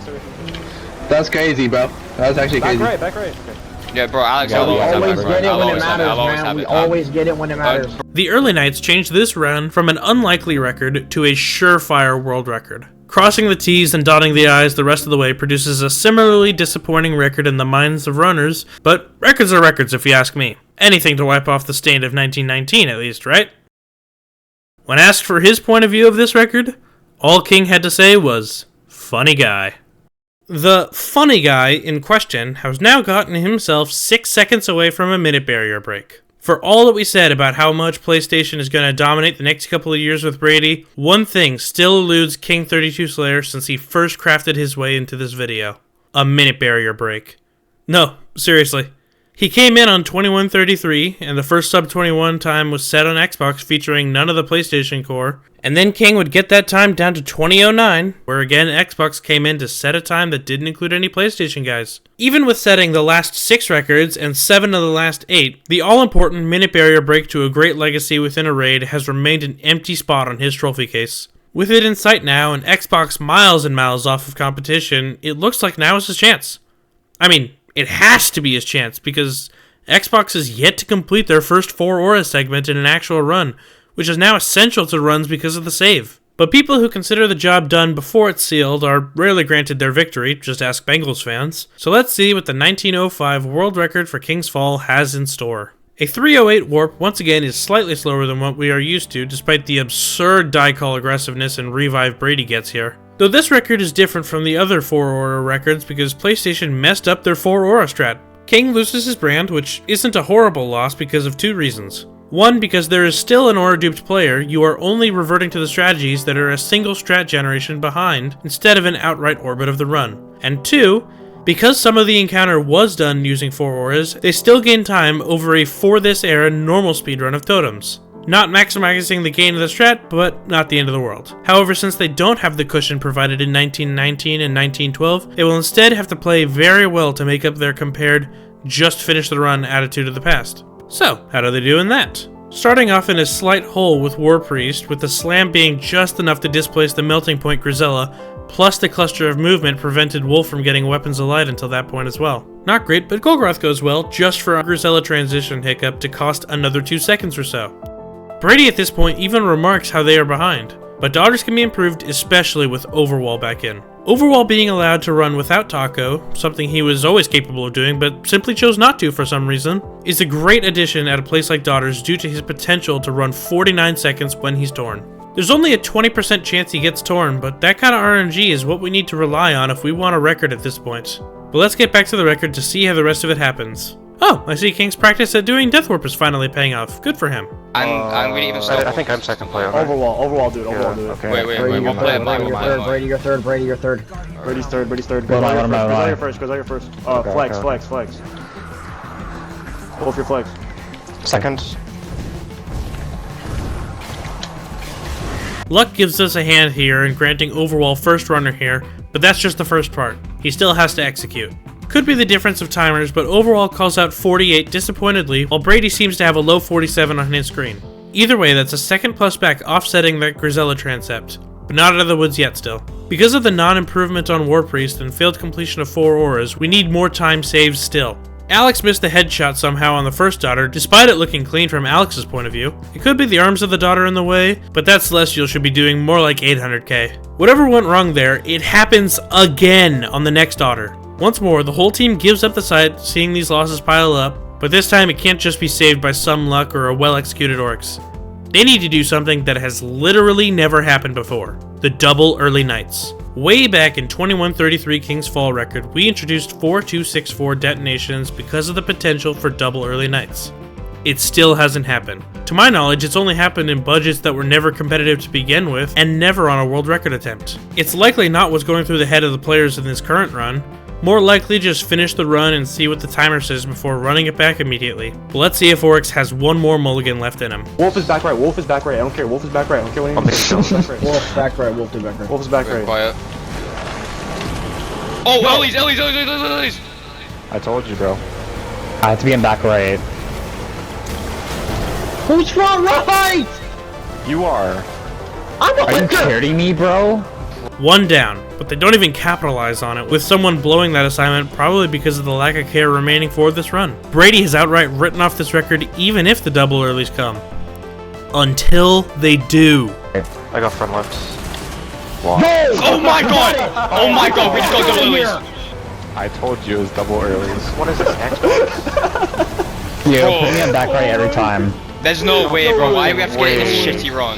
That's crazy, bro. That's actually crazy. Back right. Yeah, bro, Alex, We always get it when it I'll matters, always man. have We it. always get it when it matters. The early Knights changed this run from an unlikely record to a surefire world record. Crossing the T's and dotting the I's the rest of the way produces a similarly disappointing record in the minds of runners, but records are records if you ask me. Anything to wipe off the stain of 1919 at least, right? When asked for his point of view of this record, all King had to say was, "Funny guy." The funny guy in question has now gotten himself 6 seconds away from a minute barrier break. For all that we said about how much PlayStation is going to dominate the next couple of years with Brady, one thing still eludes King 32 Slayer since he first crafted his way into this video. A minute barrier break. No, seriously. He came in on 21:33, and the first sub-21 time was set on Xbox featuring none of the PlayStation core, and then King would get that time down to 20:09, where again Xbox came in to set a time that didn't include any PlayStation guys. Even with setting the last 6 records and 7 of the last 8, the all-important minute barrier break to a great legacy within a raid has remained an empty spot on his trophy case. With it in sight now and Xbox miles and miles off of competition, it looks like now is his chance. I mean, it has to be his chance, because Xbox is yet to complete their first 4 Aura segment in an actual run, which is now essential to runs because of the save. But people who consider the job done before it's sealed are rarely granted their victory, just ask Bengals fans. So let's see what the 1905 world record for King's Fall has in store. A 308 warp, once again, is slightly slower than what we are used to, despite the absurd die call aggressiveness and revive Brady gets here. Though this record is different from the other 4 Aura records because PlayStation messed up their 4 Aura strat. King loses his brand, which isn't a horrible loss because of 2 reasons. One, because there is still an Aura-duped player, you are only reverting to the strategies that are a single strat generation behind, instead of an outright orbit of the run. And 2, because some of the encounter was done using 4 Auras, they still gain time over a for this era normal speedrun of totems. Not maximizing the gain of the strat, but not the end of the world. However, since they don't have the cushion provided in 1919 and 1912, they will instead have to play very well to make up their compared, just finish the run attitude of the past. So, how do they do in that? Starting off in a slight hole with War Priest, with the slam being just enough to displace the melting point Grisella, plus the cluster of movement prevented Wolf from getting weapons of light until that point as well. Not great, but Golgroth goes well, just for a Grisella transition hiccup to cost another 2 seconds or so. Brady at this point even remarks how they are behind, but Daughters can be improved, especially with Overwall back in. Overwall being allowed to run without Tako, something he was always capable of doing but simply chose not to for some reason, is a great addition at a place like Daughters due to his potential to run 49 seconds when he's torn. There's only a 20% chance he gets torn, but that kind of RNG is what we need to rely on if we want a record at this point. But let's get back to the record to see how the rest of it happens. Oh, I see King's practice at doing Death Warp is finally paying off. Good for him. I'm gonna even stop. I think I'm second player. Right? Overwall, dude. Okay. Wait, we'll play it mine. Brady, you're third. Brady's third. Brady's third. What am I? Goes out your first. Flex. Both your flex. Second. Luck gives us a hand here in granting Overwall first runner here, but that's just the first part. He still has to execute. Could be the difference of timers, but Overwall calls out 48 disappointedly, while Brady seems to have a low 47 on his screen. Either way, that's a second plus back offsetting that Grisella transept, but not out of the woods yet still. Because of the non-improvement on War Priest and failed completion of 4 auras, we need more time saved still. Alex missed the headshot somehow on the first daughter, despite it looking clean from Alex's point of view. It could be the arms of the daughter in the way, but that Celestial should be doing more like 800k. Whatever went wrong there, it happens again on the next daughter. Once more, the whole team gives up the sight, seeing these losses pile up, but this time it can't just be saved by some luck or a well-executed Oryx. They need to do something that has literally never happened before. The double early nights. Way back in 2133 King's Fall record, we introduced 4264 detonations because of the potential for double early nights. It still hasn't happened. To my knowledge, it's only happened in budgets that were never competitive to begin with, and never on a world record attempt. It's likely not what's going through the head of the players in this current run. More likely just finish the run and see what the timer says before running it back immediately. But let's see if Oryx has one more mulligan left in him. Wolf is back right, Wolf is back right, I don't care, Wolf is back right, I don't care what anyone says. Wolf back right, Wolf to back right. Wolf is back right. Quiet. Oh, Ellie's! I told you, bro. I have to be in back right. Who's front right? You are. Are you kidding me, bro? One down, but they don't even capitalize on it, with someone blowing that assignment probably because of the lack of care remaining for this run. Brady has outright written off this record even if the double earlies come. Until they do. I got front left. Oh my god! Oh my god, we just got double earlies! I told you it was double earlies. What is this, Xbox? Yeah, put me in back right every time. There's no way, bro. Why do we have to get in this shitty run?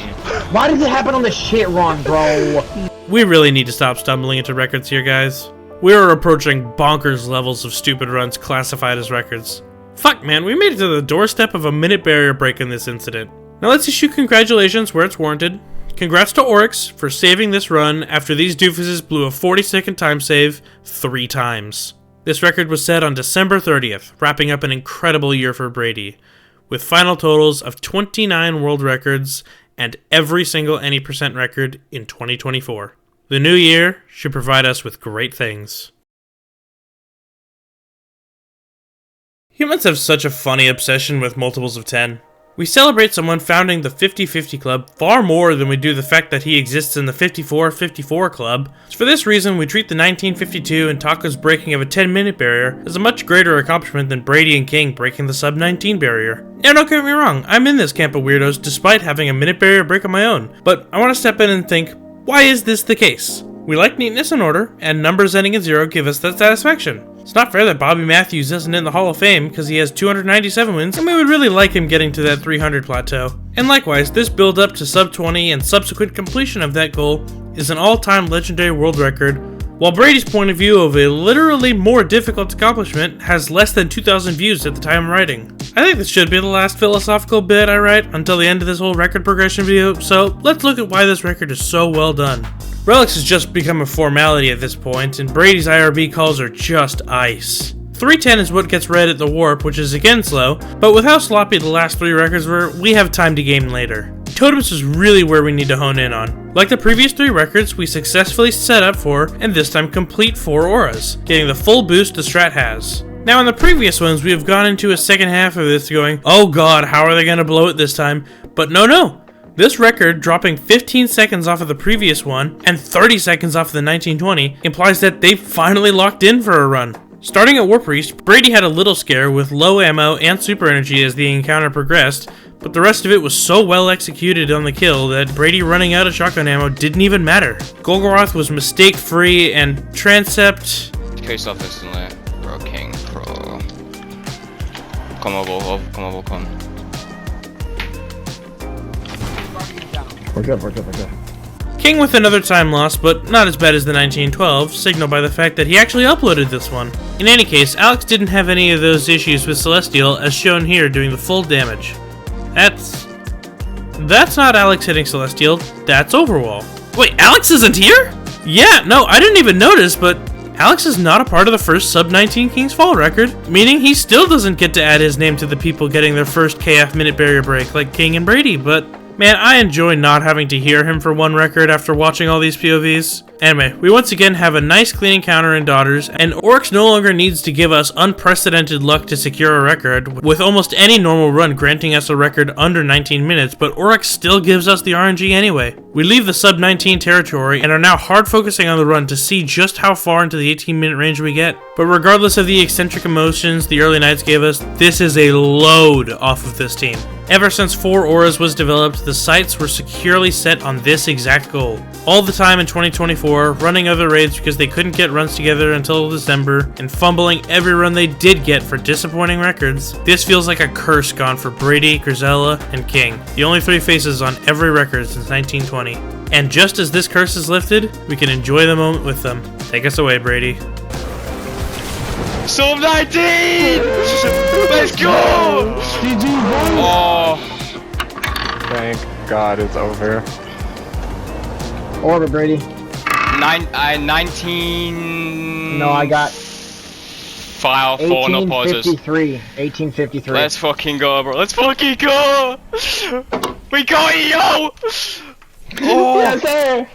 Why does it happen on the shit run, bro? We really need to stop stumbling into records here, guys. We are approaching bonkers levels of stupid runs classified as records. Fuck, man, we made it to the doorstep of a minute barrier break in this incident. Now let's issue congratulations where it's warranted. Congrats to Oryx for saving this run after these doofuses blew a 40-second time save 3 times. This record was set on December 30th, wrapping up an incredible year for Brady, with final totals of 29 world records and every single any percent record in 2024. The new year should provide us with great things. Humans have such a funny obsession with multiples of 10. We celebrate someone founding the 50-50 Club far more than we do the fact that he exists in the 54-54 Club. So for this reason, we treat the 1952 and Tako's breaking of a 10-minute barrier as a much greater accomplishment than Brady and King breaking the sub-19 barrier. Now don't get me wrong, I'm in this camp of weirdos despite having a minute barrier break of my own, but I want to step in and think, why is this the case? We like neatness and order, and numbers ending in 0 give us that satisfaction. It's not fair that Bobby Matthews isn't in the Hall of Fame because he has 297 wins, and we would really like him getting to that 300 plateau. And likewise, this build up to sub 20 and subsequent completion of that goal is an all-time legendary world record, while Brady's point of view of a literally more difficult accomplishment has less than 2,000 views at the time of writing. I think this should be the last philosophical bit I write until the end of this whole record progression video, so let's look at why this record is so well done. Relics has just become a formality at this point, and Brady's IRB calls are just ice. 310 is what gets read at the warp, which is again slow, but with how sloppy the last 3 records were, we have time to game later. Totems is really where we need to hone in on. Like the previous 3 records, we successfully set up for, and this time complete 4 auras, getting the full boost the strat has. Now in the previous ones, we have gone into a second half of this going, oh god, how are they going to blow it this time? But no. This record, dropping 15 seconds off of the previous one, and 30 seconds off of the 1920, implies that they finally locked in for a run. Starting at Warp Priest, Brady had a little scare with low ammo and super energy as the encounter progressed, but the rest of it was so well executed on the kill that Brady running out of shotgun ammo didn't even matter. Golgoroth was mistake-free, and Transept... Case off instantly. Bro, King, bro. Come over. We're good. King with another time loss, but not as bad as the 1912, signaled by the fact that he actually uploaded this one. In any case, Alex didn't have any of those issues with Celestial, as shown here doing the full damage. That's not Alex hitting Celestial, that's Overwall. Wait, Alex isn't here? Yeah, no, I didn't even notice, but Alex is not a part of the first sub-19 King's Fall record, meaning he still doesn't get to add his name to the people getting their first KF minute barrier break like King and Brady, but man, I enjoy not having to hear him for one record after watching all these POVs. Anyway, we once again have a nice clean encounter in Daughters, and Oryx no longer needs to give us unprecedented luck to secure a record, with almost any normal run granting us a record under 19 minutes, but Oryx still gives us the RNG anyway. We leave the sub-19 territory and are now hard focusing on the run to see just how far into the 18-minute range we get. But regardless of the eccentric emotions the early nights gave us, this is a load off of this team. Ever since 4 auras was developed, the sights were securely set on this exact goal. All the time in 2024, running other raids because they couldn't get runs together until December, and fumbling every run they did get for disappointing records, this feels like a curse gone for Brady, Grisella, and King, the only 3 faces on every record since 1920. And just as this curse is lifted, we can enjoy the moment with them. Take us away, Brady. Storm 19! Let's go! Oh, Thank God it's over. Order, Brady. 19. No, I got File 4, no pauses. 1853. Let's fucking go, bro. Let's fucking go! We got it, yo! Oh, Yes, sir.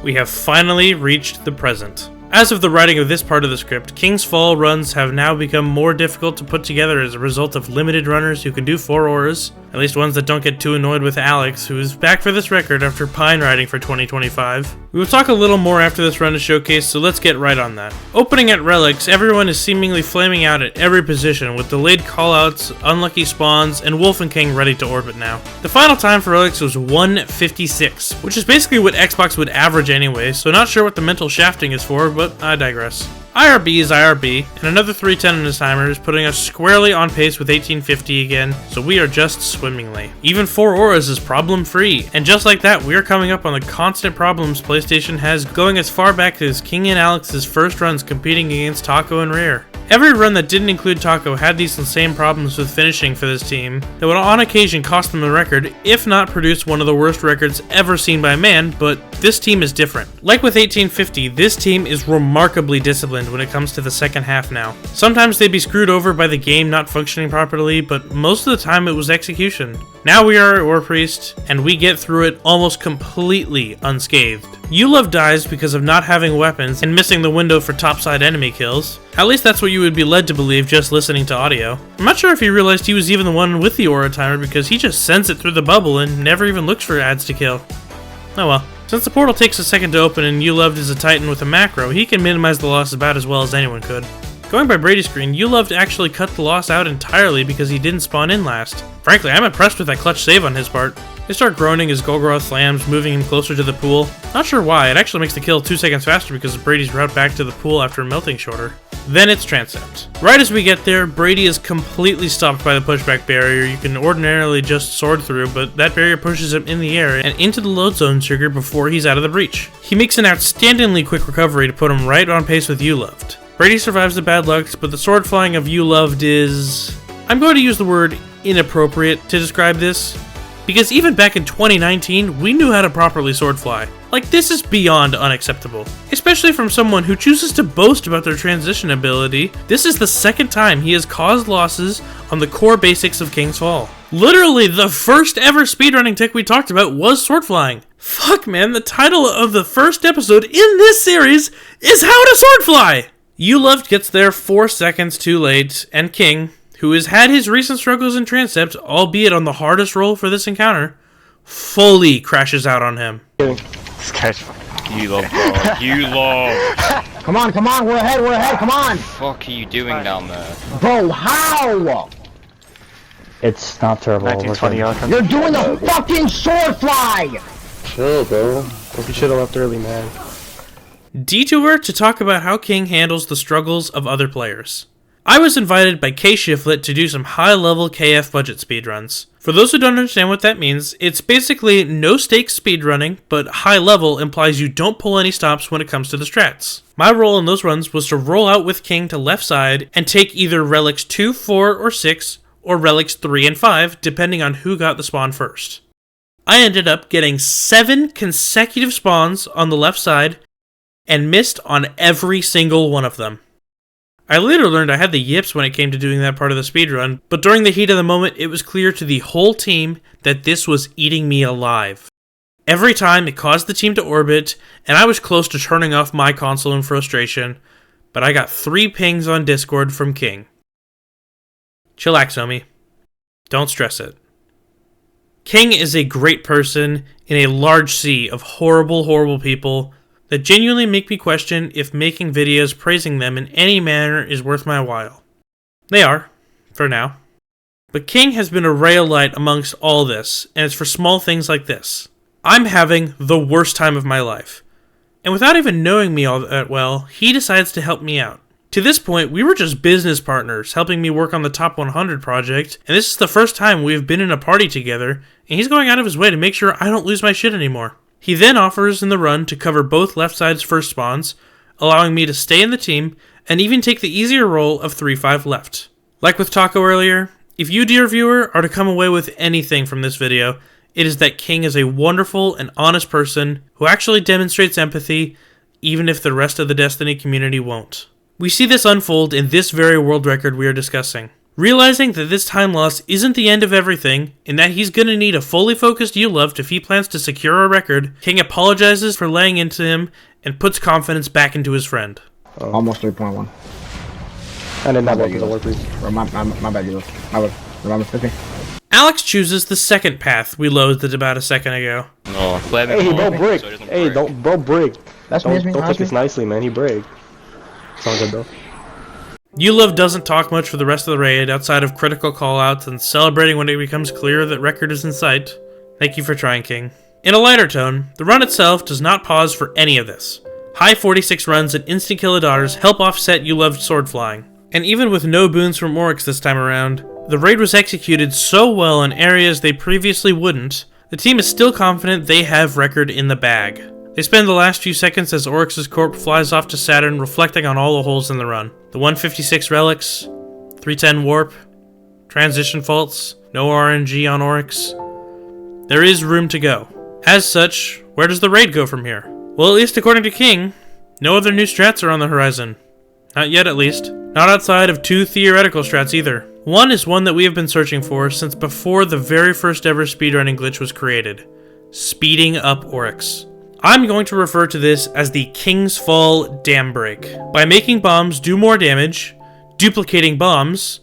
We have finally reached the present. As of the writing of this part of the script, King's Fall runs have now become more difficult to put together as a result of limited runners who can do 4 auras, at least ones that don't get too annoyed with Alex, who is back for this record after pine riding for 2025. We will talk a little more after this run is showcased, so let's get right on that. Opening at Relics, everyone is seemingly flaming out at every position with delayed callouts, unlucky spawns, and Wolf and King ready to orbit now. The final time for Relics was 1:56, which is basically what Xbox would average anyway, so not sure what the mental shafting is for, but I digress. IRB is IRB, and another 310 in his timer is putting us squarely on pace with 1850 again, so we are just swimmingly. Even 4 auras is problem-free, and just like that, we are coming up on the constant problems PlayStation has going as far back as King and Alex's first runs competing against Tako and Rare. Every run that didn't include Tako had these same problems with finishing for this team that would on occasion cost them the record, if not produce one of the worst records ever seen by man, but this team is different. Like with 1850, this team is remarkably disciplined when it comes to the second half now. Sometimes they'd be screwed over by the game not functioning properly, but most of the time it was execution. Now we are at War Priest, and we get through it almost completely unscathed. Ulove dies because of not having weapons and missing the window for topside enemy kills. At least that's what you would be led to believe just listening to audio. I'm not sure if he realized he was even the one with the aura timer because he just sends it through the bubble and never even looks for ads to kill. Oh well. Since the portal takes a second to open and Uloved is a titan with a macro, he can minimize the loss about as well as anyone could. Going by Brady's screen, Uloved actually cut the loss out entirely because he didn't spawn in last. Frankly, I'm impressed with that clutch save on his part. They start groaning as Golgoroth slams, moving him closer to the pool. Not sure why, it actually makes the kill 2 seconds faster because of Brady's route back to the pool after melting shorter. Then it's Transept. Right as we get there, Brady is completely stopped by the pushback barrier you can ordinarily just sword through, but that barrier pushes him in the air and into the load zone trigger before he's out of the breach. He makes an outstandingly quick recovery to put him right on pace with Uloved. Brady survives the bad luck, but the sword flying of Uloved is... I'm going to use the word inappropriate to describe this, because even back in 2019, we knew how to properly sword fly. Like, this is beyond unacceptable. Especially from someone who chooses to boast about their transition ability. This is the second time he has caused losses on the core basics of King's Fall. Literally, the first ever speedrunning tick we talked about was sword flying. Fuck man, the title of the first episode in this series is How to Sword Fly! Uloved gets there 4 seconds too late, and King, who has had his recent struggles in Transept, albeit on the hardest roll for this encounter, fully crashes out on him. This guy's fucking you love, bro. You love. Come on, we're ahead, come on! Fuck are you doing down there? Bro, how? It's not terrible. 1920 You're doing the fucking sword fly! Chill, bro. Hope you should've left early, man. Detour to talk about how King handles the struggles of other players. I was invited by K-Shiflet to do some high-level KF budget speedruns. For those who don't understand what that means, it's basically no-stakes speedrunning, but high-level implies you don't pull any stops when it comes to the strats. My role in those runs was to roll out with King to left side and take either Relics 2, 4, or 6, or Relics 3 and 5, depending on who got the spawn first. I ended up getting 7 consecutive spawns on the left side, and missed on every single one of them. I later learned I had the yips when it came to doing that part of the speedrun, but during the heat of the moment, it was clear to the whole team that this was eating me alive. Every time, it caused the team to orbit, and I was close to turning off my console in frustration, but I got 3 pings on Discord from King. Chillax, homie. Don't stress it. King is a great person in a large sea of horrible, horrible people that genuinely make me question if making videos praising them in any manner is worth my while. They are, for now. But King has been a ray of light amongst all this, and it's for small things like this. I'm having the worst time of my life. And without even knowing me all that well, he decides to help me out. To this point, we were just business partners, helping me work on the Top 100 project, and this is the first time we have been in a party together, and he's going out of his way to make sure I don't lose my shit anymore. He then offers in the run to cover both left side's first spawns, allowing me to stay in the team, and even take the easier role of 3-5 left. Like with Tako earlier, if you, dear viewer, are to come away with anything from this video, it is that King is a wonderful and honest person who actually demonstrates empathy, even if the rest of the Destiny community won't. We see this unfold in this very world record we are discussing. Realizing that this time loss isn't the end of everything, and that he's gonna need a fully focused ULove if he plans to secure a record, King apologizes for laying into him and puts confidence back into his friend. Almost 3.1. And then My that bad, one is a work reason. My bad, you. My bad. Remember 50. Alex chooses the second path we loathed about a second ago. No, Hey, don't break. Hey, don't break. That's Don't me. take this nicely, man. He break. Sounds good though. ULove doesn't talk much for the rest of the raid outside of critical callouts and celebrating when it becomes clear that record is in sight. Thank you for trying, King. In a lighter tone, the run itself does not pause for any of this. High 46 runs and instant kill of daughters help offset ULove's sword flying. And even with no boons from Oryx this time around, the raid was executed so well in areas they previously wouldn't, the team is still confident they have record in the bag. They spend the last few seconds as Oryx's corpse flies off to Saturn, reflecting on all the holes in the run. The 156 relics, 310 warp, transition faults, no RNG on Oryx. There is room to go. As such, where does the raid go from here? Well, at least according to King, no other new strats are on the horizon. Not yet, at least. Not outside of 2 theoretical strats either. One is one that we have been searching for since before the very first ever speedrunning glitch was created. Speeding up Oryx. I'm going to refer to this as the King's Fall Dam Break. By making bombs do more damage, duplicating bombs,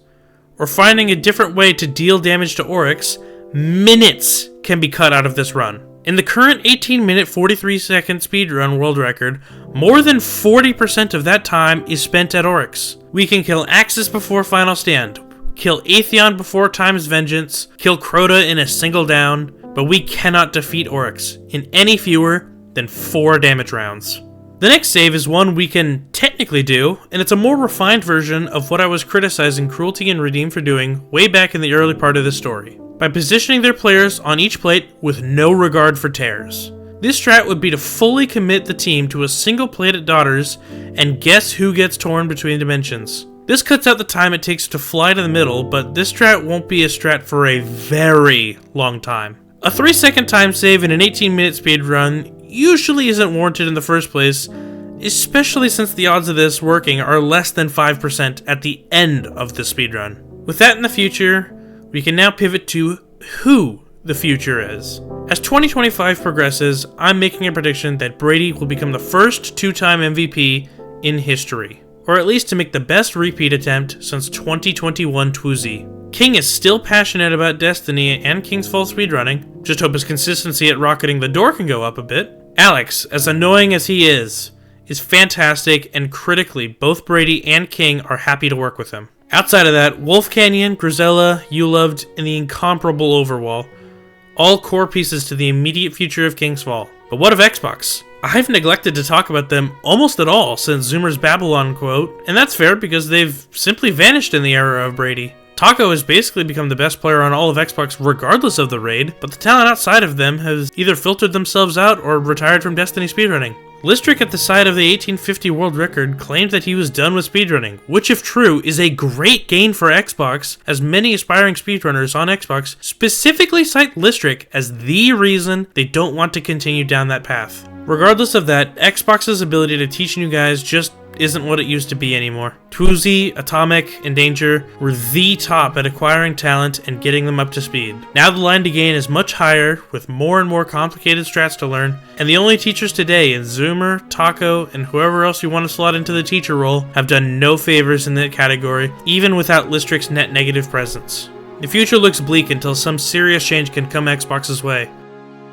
or finding a different way to deal damage to Oryx, minutes can be cut out of this run. In the current 18-minute 43-second speedrun world record, more than 40% of that time is spent at Oryx. We can kill Axis before Final Stand, kill Atheon before Time's Vengeance, kill Crota in a single down, but we cannot defeat Oryx in any fewer than 4 damage rounds. The next save is one we can technically do, and it's a more refined version of what I was criticizing Cruelty and Redeem for doing way back in the early part of the story, by positioning their players on each plate with no regard for tears. This strat would be to fully commit the team to a single plate at Daughters, and guess who gets torn between dimensions. This cuts out the time it takes to fly to the middle, but this strat won't be a strat for a very long time. A 3-second time save in an 18-minute speedrun usually isn't warranted in the first place, especially since the odds of this working are less than 5% at the end of the speedrun. With that in the future, we can now pivot to who the future is. As 2025 progresses, I'm making a prediction that Brady will become the first 2-time MVP in history, or at least to make the best repeat attempt since 2021 Twoozie. King is still passionate about Destiny and King's Fall speedrunning, just hope his consistency at rocketing the door can go up a bit. Alex, as annoying as he is fantastic, and critically, both Brady and King are happy to work with him. Outside of that, Wolf Canyon, Grisella, ULoved, and the incomparable Overwall, all core pieces to the immediate future of King's Fall. But what of Xbox? I've neglected to talk about them almost at all since Zoomer's Babylon quote, and that's fair because they've simply vanished in the era of Brady. Tako has basically become the best player on all of Xbox regardless of the raid, but the talent outside of them has either filtered themselves out or retired from Destiny speedrunning. Listrick at the side of the 1850 world record claimed that he was done with speedrunning, which if true is a great gain for Xbox, as many aspiring speedrunners on Xbox specifically cite Listrick as the reason they don't want to continue down that path. Regardless of that, Xbox's ability to teach new guys just isn't what it used to be anymore. Twoozie, Atomic, and Danger were the top at acquiring talent and getting them up to speed. Now the line to gain is much higher, with more and more complicated strats to learn, and the only teachers today in Zoomer, Tako, and whoever else you want to slot into the teacher role have done no favors in that category, even without Listrick's net negative presence. The future looks bleak until some serious change can come Xbox's way.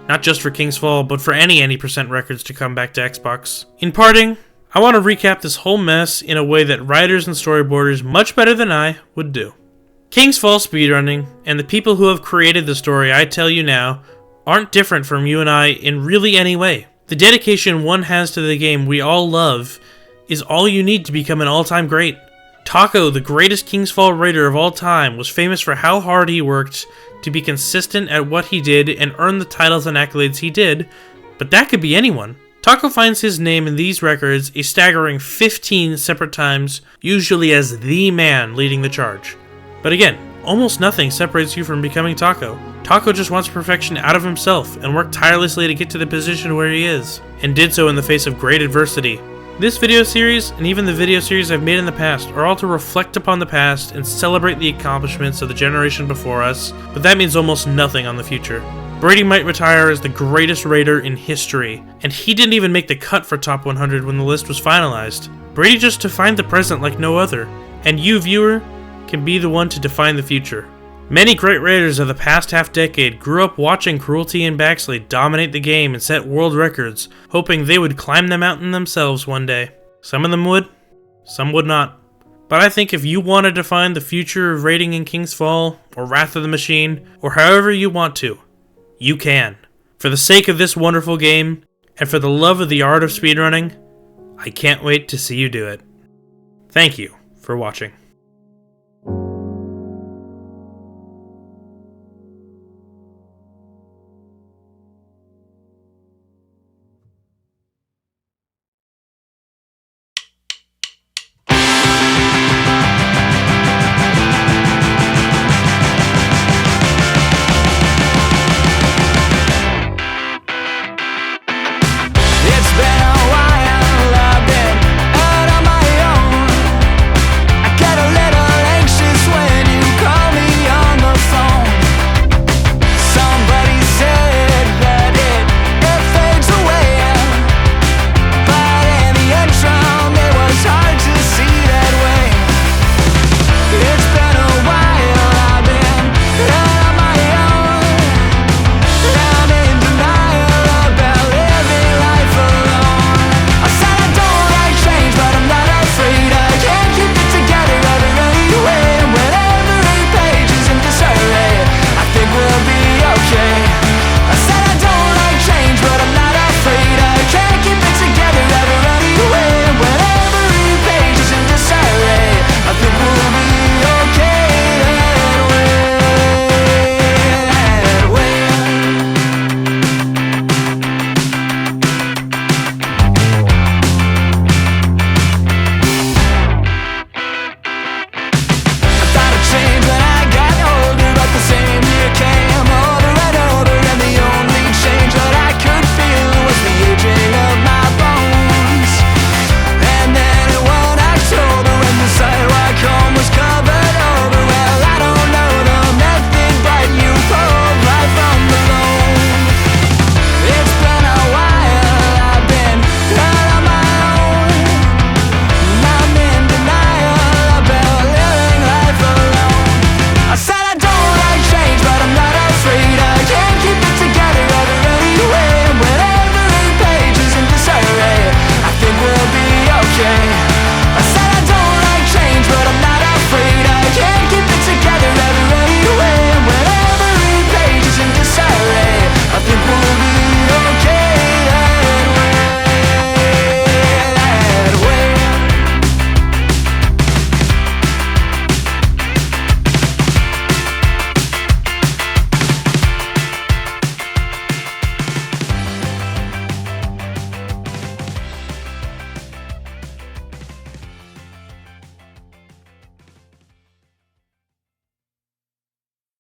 Not just for King's Fall, but for any percent records to come back to Xbox. In parting, I want to recap this whole mess in a way that writers and storyboarders much better than I would do. King's Fall speedrunning, and the people who have created the story I tell you now, aren't different from you and I in really any way. The dedication one has to the game we all love is all you need to become an all-time great. Tako, the greatest King's Fall writer of all time, was famous for how hard he worked to be consistent at what he did and earn the titles and accolades he did, but that could be anyone. Tako finds his name in these records a staggering 15 separate times, usually as the man leading the charge. But again, almost nothing separates you from becoming Tako. Tako just wants perfection out of himself and worked tirelessly to get to the position where he is, and did so in the face of great adversity. This video series, and even the video series I've made in the past, are all to reflect upon the past and celebrate the accomplishments of the generation before us, but that means almost nothing on the future. Brady might retire as the greatest raider in history, and he didn't even make the cut for Top 100 when the list was finalized. Brady just defined the present like no other, and you, viewer, can be the one to define the future. Many great raiders of the past half-decade grew up watching Cruelty and Baxley dominate the game and set world records, hoping they would climb the mountain themselves one day. Some of them would, some would not. But I think if you want to define the future of raiding in King's Fall, or Wrath of the Machine, or however you want to, you can. For the sake of this wonderful game, and for the love of the art of speedrunning, I can't wait to see you do it. Thank you for watching.